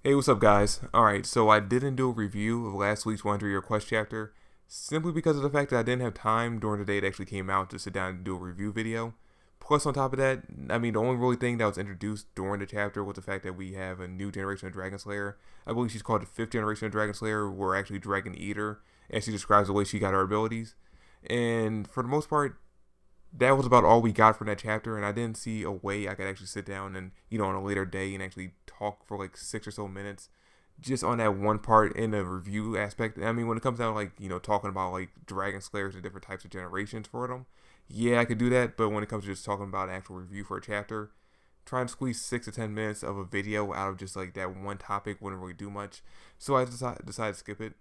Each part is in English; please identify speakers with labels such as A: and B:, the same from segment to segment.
A: Hey, what's up, guys? Alright, so I didn't do a review of last week's 100-Year Quest chapter simply because of the fact that I didn't have time during the day it actually came out to sit down and do a review video. Plus, on top of that, the only really thing that was introduced during the chapter was the fact that we have a new generation of Dragon Slayer. I believe she's called the fifth generation of Dragon Slayer, or actually Dragon Eater, as she describes the way she got her abilities. And for the most part, that was about all we got from that chapter, and I didn't see a way I could actually sit down and, on a later day and actually talk for like 6 or so minutes just on that one part in the review aspect. When it comes down to like, talking about like Dragon Slayers and different types of generations for them, yeah, I could do that, but when it comes to just talking about an actual review for a chapter, trying to squeeze 6 to 10 minutes of a video out of just like that one topic wouldn't really do much. So I decided to skip it.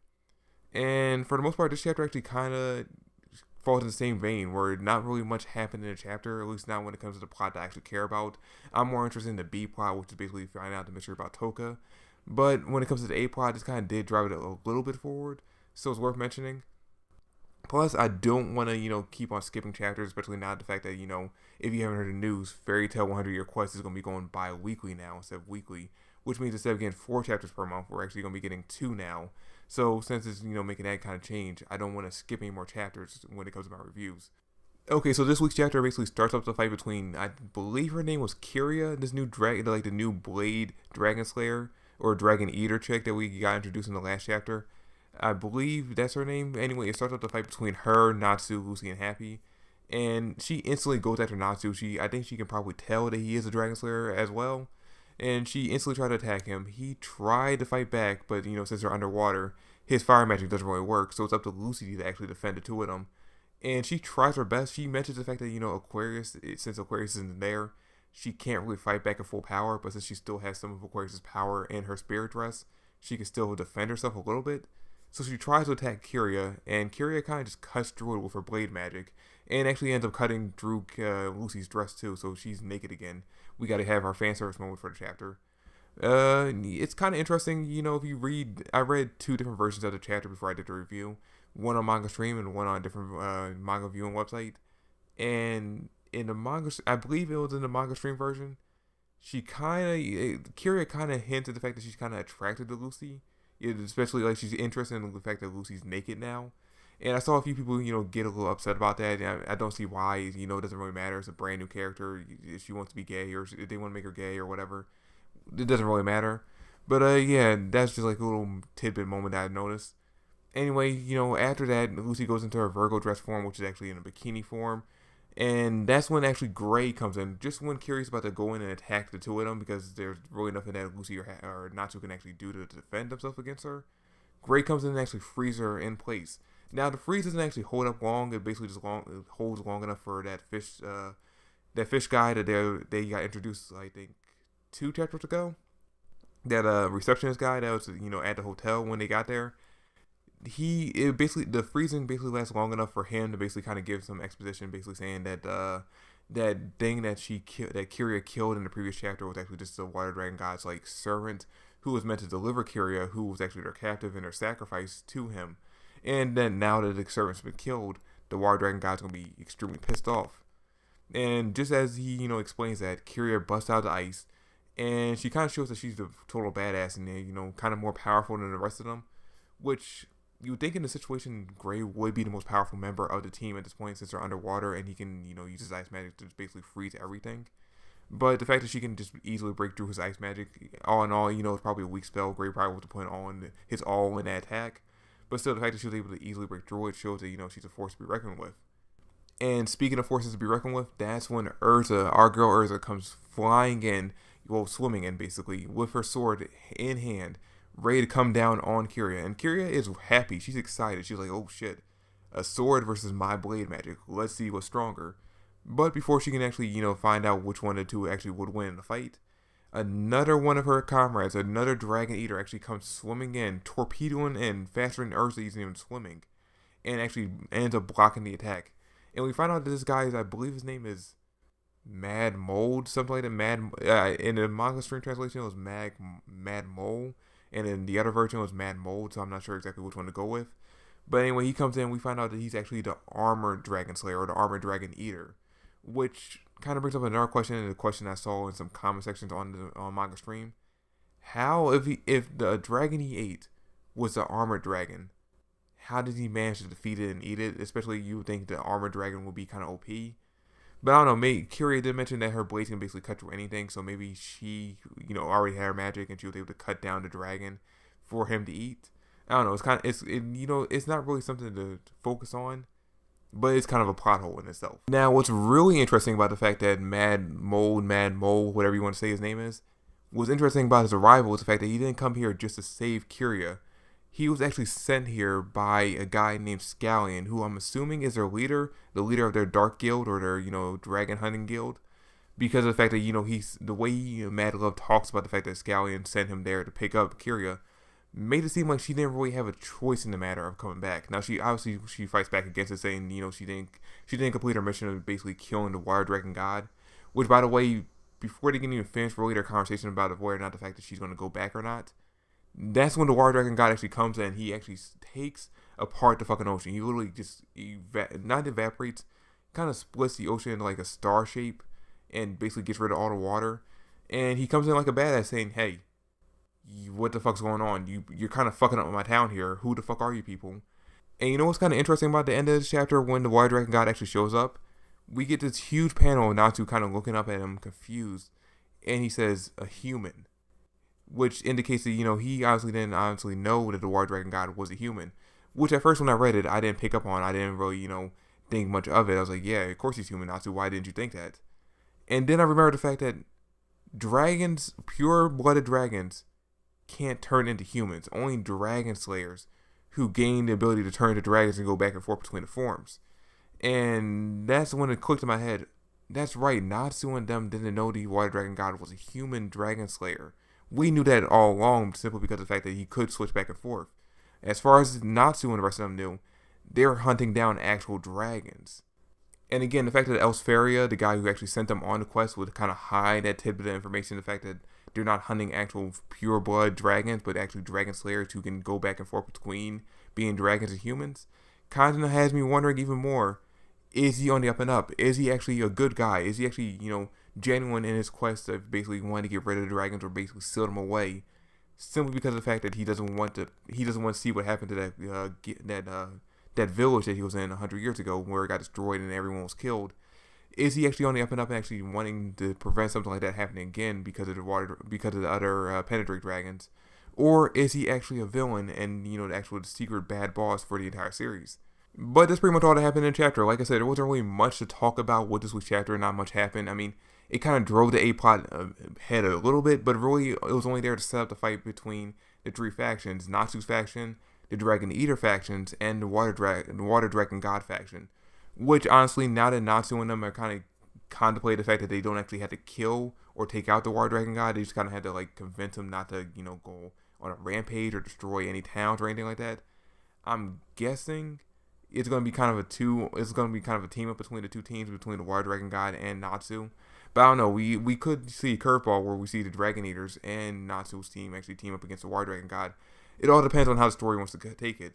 A: And for the most part, this chapter actually kind of falls in the same vein where not really much happened in the chapter, at least not when it comes to the plot that I actually care about. I'm more interested in the B plot, which is basically finding out the mystery about Toka. But when it comes to the A plot, this kind of did drive it a little bit forward, so it's worth mentioning. Plus, I don't want to, keep on skipping chapters, especially now the fact that, if you haven't heard the news, Fairy Tail 100-Year Quest is going to be going bi-weekly now instead of weekly, which means instead of getting 4 chapters per month, we're actually going to be getting 2 now. So since it's, making that kind of change, I don't want to skip any more chapters when it comes to my reviews. Okay, so this week's chapter basically starts up the fight between, I believe her name was Kyria, this new dragon, like the new Blade Dragon Slayer, or Dragon Eater chick that we got introduced in the last chapter. I believe that's her name. Anyway, it starts up the fight between her, Natsu, Lucy, and Happy. And she instantly goes after Natsu. I think she can probably tell that he is a Dragon Slayer as well. And she instantly tried to attack him. He tried to fight back, but since they're underwater, his fire magic doesn't really work. So it's up to Lucy to actually defend the two of them. And she tries her best. She mentions the fact that Aquarius, since Aquarius isn't there, she can't really fight back at full power. But since she still has some of Aquarius's power in her spirit dress, she can still defend herself a little bit. So she tries to attack Kyria, and Kyria kind of just cuts through it with her blade magic, and actually ends up cutting through Lucy's dress too, so she's naked again. We got to have our fan service moment for the chapter. It's kind of interesting, if you read, I read 2 different versions of the chapter before I did the review, one on Manga Stream and one on a different manga viewing website. And in the manga, I believe it was in the Manga Stream version, Kyria kind of hints at the fact that she's kind of attracted to Lucy, especially like she's interested in the fact that Lucy's naked now. And I saw a few people, get a little upset about that. And I don't see why. It doesn't really matter. It's a brand new character. If she wants to be gay or if they want to make her gay or whatever, it doesn't really matter. But yeah, that's just like a little tidbit moment that I noticed. Anyway, after that, Lucy goes into her Virgo dress form, which is actually in a bikini form. And that's when actually Gray comes in, just when Kyrie's about to go in and attack the two of them because there's really nothing that Lucy or Natsu can actually do to defend themselves against her. Gray comes in and actually frees her in place. Now the freeze doesn't actually hold up long; it basically just it holds long enough for that fish guy that they got introduced, I think, 2 chapters ago. That receptionist guy that was at the hotel when they got there. The freezing basically lasts long enough for him to basically kind of give some exposition, basically saying that that thing that that Kyria killed in the previous chapter was actually just the water dragon god's like servant who was meant to deliver Kyria, who was actually their captive and their sacrifice to him. And then now that the servant's been killed, the water dragon god's gonna be extremely pissed off. And just as he explains that, Kyria busts out of the ice, and she kind of shows that she's the total badass and kind of more powerful than the rest of them, which you would think in the situation Gray would be the most powerful member of the team at this point since they're underwater and he can, use his ice magic to basically freeze everything. But the fact that she can just easily break through his ice magic, all in all, it's probably a weak spell. Gray probably was to put his all in that attack. But still, the fact that she was able to easily break through it shows that, she's a force to be reckoned with. And speaking of forces to be reckoned with, that's when Urza, our girl Urza, comes flying in, swimming in basically, with her sword in hand, ready to come down on Kyria. And Kyria is happy. She's excited. She's like, oh shit, a sword versus my blade magic. Let's see what's stronger. But before she can actually, find out which one of the two actually would win in the fight, another one of her comrades, another Dragon Eater, actually comes swimming in, torpedoing in faster than Urza isn't even swimming, and actually ends up blocking the attack. And we find out that this guy I believe his name is Mad Mold, something like that. In the manga stream translation, it was Mad Mole, and in the other version, it was Mad Mold. So I'm not sure exactly which one to go with. But anyway, he comes in. We find out that he's actually the Armored Dragon Slayer or the Armored Dragon Eater, which kind of brings up another question, and the question I saw in some comment sections on Manga Stream. How if the dragon he ate was the armored dragon, how did he manage to defeat it and eat it? Especially you would think the armored dragon would be kind of OP. But I don't know. Maybe Kyria did mention that her blades can basically cut through anything, so maybe she, already had her magic and she was able to cut down the dragon for him to eat. I don't know. It's kind of it's not really something to focus on, but it's kind of a plot hole in itself. Now, what's really interesting about the fact that Mad Mole, whatever you want to say his name is, what's interesting about his arrival is the fact that he didn't come here just to save Kyria. He was actually sent here by a guy named Scallion, who I'm assuming is their leader, the leader of their Dark Guild or their, Dragon Hunting Guild. Because of the fact that, he's the way Mad Love talks about the fact that Scallion sent him there to pick up Kyria, made it seem like she didn't really have a choice in the matter of coming back. Now she fights back against it, saying, she didn't complete her mission of basically killing the Water Dragon God. Which, by the way, before they can even finish really their conversation about whether or not the fact that she's going to go back or not, that's when the Water Dragon God actually comes in. He actually takes apart the fucking ocean. He literally just not evaporates, kind of splits the ocean into like a star shape, and basically gets rid of all the water. And he comes in like a badass, saying, "Hey, what the fuck's going on? You're kind of fucking up my town here. Who the fuck are you people?" And you know what's kind of interesting about the end of this chapter when the Water Dragon God actually shows up? We get this huge panel of Natsu kind of looking up at him, confused, and he says, "A human." Which indicates that, he obviously didn't know that the Water Dragon God was a human. Which at first when I read it, I didn't pick up on. I didn't really, think much of it. I was like, yeah, of course he's human, Natsu. Why didn't you think that? And then I remember the fact that dragons, pure-blooded dragons, can't turn into humans. Only dragon slayers who gain the ability to turn into dragons and go back and forth between the forms. And that's when it clicked in my head. That's right, Natsu and them didn't know the Water Dragon God was a human dragon slayer. We knew that all along simply because of the fact that he could switch back and forth. As far as Natsu and the rest of them knew, they were hunting down actual dragons. And again, the fact that Elsferia, the guy who actually sent them on the quest, would kind of hide that tidbit of information, the fact that they're not hunting actual pure blood dragons, but actually dragon slayers who can go back and forth between being dragons and humans, kind of has me wondering even more, is he on the up and up? Is he actually a good guy? Is he actually, genuine in his quest of basically wanting to get rid of the dragons or basically seal them away, simply because of the fact that he doesn't want to see what happened to that village that he was in 100 years ago, where it got destroyed and everyone was killed. Is he actually on the up and up and actually wanting to prevent something like that happening again because of the other Penetrate dragons, or is he actually a villain and the actual secret bad boss for the entire series? But that's pretty much all that happened in the chapter. Like I said, there wasn't really much to talk about with this week's chapter. Not much happened. I mean, it kind of drove the A-plot ahead a little bit, but really it was only there to set up the fight between the three factions: Natsu's faction, the Dragon Eater factions, and the Water Dragon God faction. Which honestly, now that Natsu and them are kind of contemplate the fact that they don't actually have to kill or take out the Water Dragon God, they just kind of had to like convince him not to go on a rampage or destroy any towns or anything like that. I'm guessing it's going to be kind of a team up between the two teams, between the Water Dragon God and Natsu. But I don't know, we could see a curveball where we see the Dragon Eaters and Natsu's team actually team up against the Water Dragon God. It all depends on how the story wants to take it.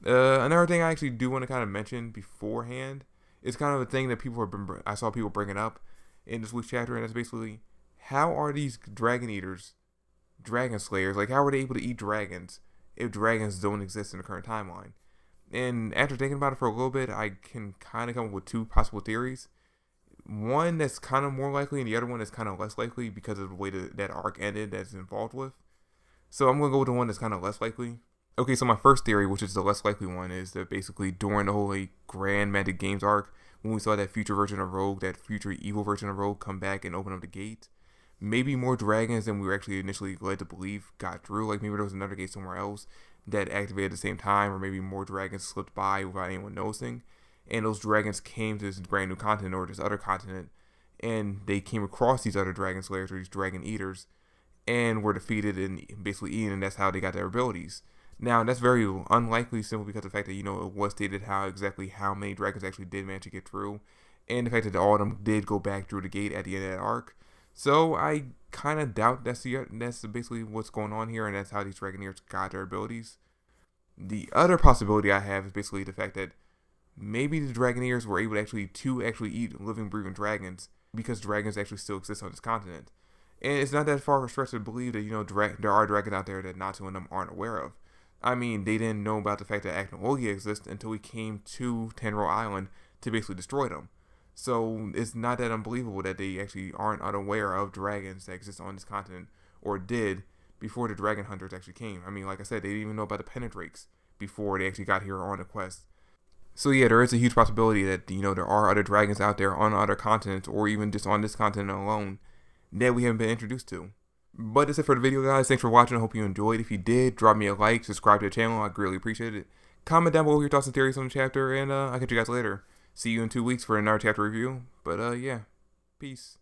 A: Another thing I actually do want to kind of mention beforehand is kind of a thing that I saw people bringing up in this week's chapter, and that's basically, how are these Dragon Eaters, Dragon Slayers, like how are they able to eat dragons if dragons don't exist in the current timeline? And after thinking about it for a little bit, I can kind of come up with two possible theories. One that's kind of more likely, and the other one that's kind of less likely because of the way that arc ended that's involved with. So I'm going to go with the one that's kind of less likely. Okay, so my first theory, which is the less likely one, is that basically during the whole Grand Magic Games arc, when we saw that future version of Rogue, that future evil version of Rogue come back and open up the gate, maybe more dragons than we were actually initially led to believe got through. Like maybe there was another gate somewhere else that activated at the same time, or maybe more dragons slipped by without anyone noticing, and those dragons came to this brand new continent or this other continent, and they came across these other Dragon Slayers or these Dragon Eaters, and were defeated and basically eaten, and that's how they got their abilities. Now, that's very unlikely simply because of the fact that, it was stated how many dragons actually did manage to get through, and the fact that all of them did go back through the gate at the end of that arc. So I kind of doubt that's basically what's going on here, and that's how these Dragoneers got their abilities. The other possibility I have is basically the fact that maybe the Dragoneers were able to actually eat living, breathing dragons because dragons actually still exist on this continent. And it's not that far of a stretch to believe that, there are dragons out there that Natsu and them aren't aware of. I mean, they didn't know about the fact that Akeno Logia exists until we came to Tenro Island to basically destroy them. So it's not that unbelievable that they actually aren't unaware of dragons that exist on this continent, or did, before the dragon hunters actually came. I mean, like I said, they didn't even know about the Penetrakes before they actually got here on the quest. So yeah, there is a huge possibility that, there are other dragons out there on other continents, or even just on this continent alone, that we haven't been introduced to. But that's it for the video, guys. Thanks for watching. I hope you enjoyed. If you did, drop me a like, subscribe to the channel. I'd greatly appreciate it. Comment down below your thoughts and theories on the chapter, and I'll catch you guys later. See you in 2 weeks for another chapter review. But yeah, peace.